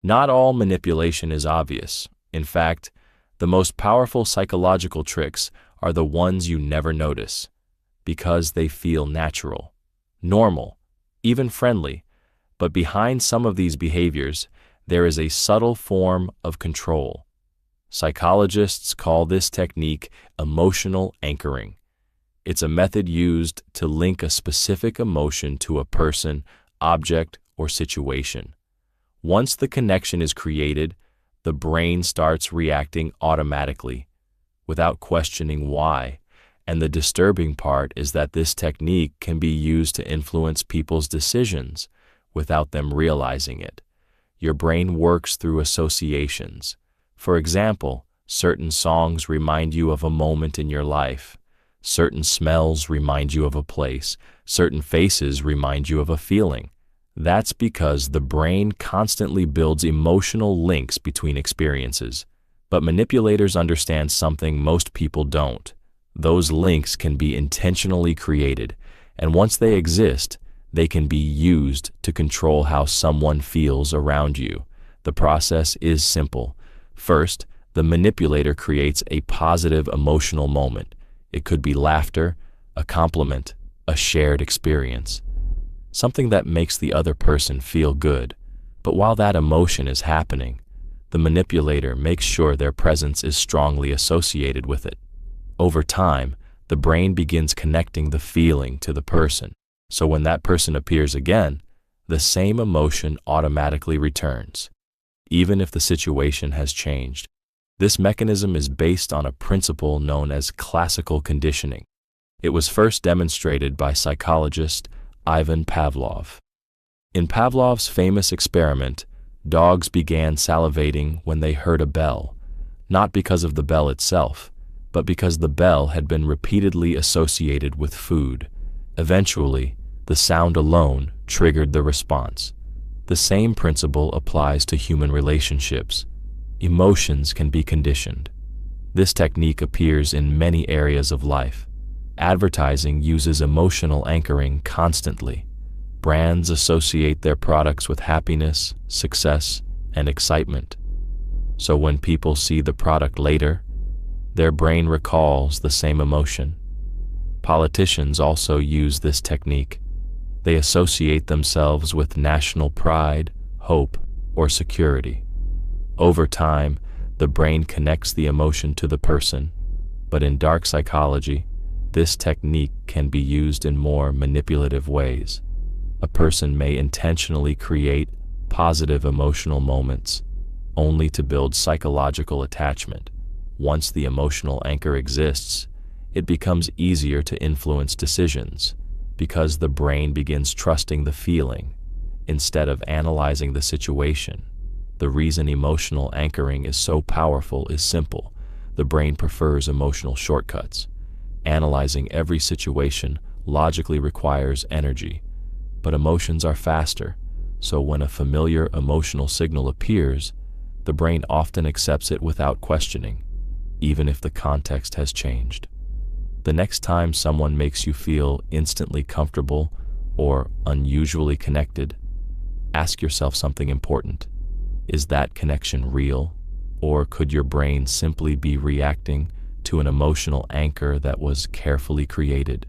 Not all manipulation is obvious. In fact, the most powerful psychological tricks are the ones you never notice, because they feel natural, normal, even friendly. But behind some of these behaviors, there is a subtle form of control. Psychologists call this technique emotional anchoring. It's a method used to link a specific emotion to a person, object, or situation. Once the connection is created, the brain starts reacting automatically, without questioning why. And the disturbing part is that this technique can be used to influence people's decisions without them realizing it. Your brain works through associations. For example, certain songs remind you of a moment in your life. Certain smells remind you of a place. Certain faces remind you of a feeling. That's because the brain constantly builds emotional links between experiences. But manipulators understand something most people don't. Those links can be intentionally created, and once they exist, they can be used to control how someone feels around you. The process is simple. First, the manipulator creates a positive emotional moment. It could be laughter, a compliment, a shared experience, something that makes the other person feel good. But while that emotion is happening, the manipulator makes sure their presence is strongly associated with it. Over time, the brain begins connecting the feeling to the person, so when that person appears again, the same emotion automatically returns, even if the situation has changed. This mechanism is based on a principle known as classical conditioning. It was first demonstrated by psychologist Ivan Pavlov. In Pavlov's famous experiment, dogs began salivating when they heard a bell, not because of the bell itself, but because the bell had been repeatedly associated with food. Eventually, the sound alone triggered the response. The same principle applies to human relationships. Emotions can be conditioned. This technique appears in many areas of life. Advertising uses emotional anchoring constantly. Brands associate their products with happiness, success, and excitement. So when people see the product later, their brain recalls the same emotion. Politicians also use this technique. They associate themselves with national pride, hope, or security. Over time, the brain connects the emotion to the person, but in dark psychology, this technique can be used in more manipulative ways. A person may intentionally create positive emotional moments, only to build psychological attachment. Once the emotional anchor exists, it becomes easier to influence decisions, because the brain begins trusting the feeling instead of analyzing the situation. The reason emotional anchoring is so powerful is simple. The brain prefers emotional shortcuts. Analyzing every situation logically requires energy, but emotions are faster, so when a familiar emotional signal appears, the brain often accepts it without questioning, even if the context has changed. The next time someone makes you feel instantly comfortable or unusually connected, ask yourself something important. Is that connection real, or could your brain simply be reacting to an emotional anchor that was carefully created?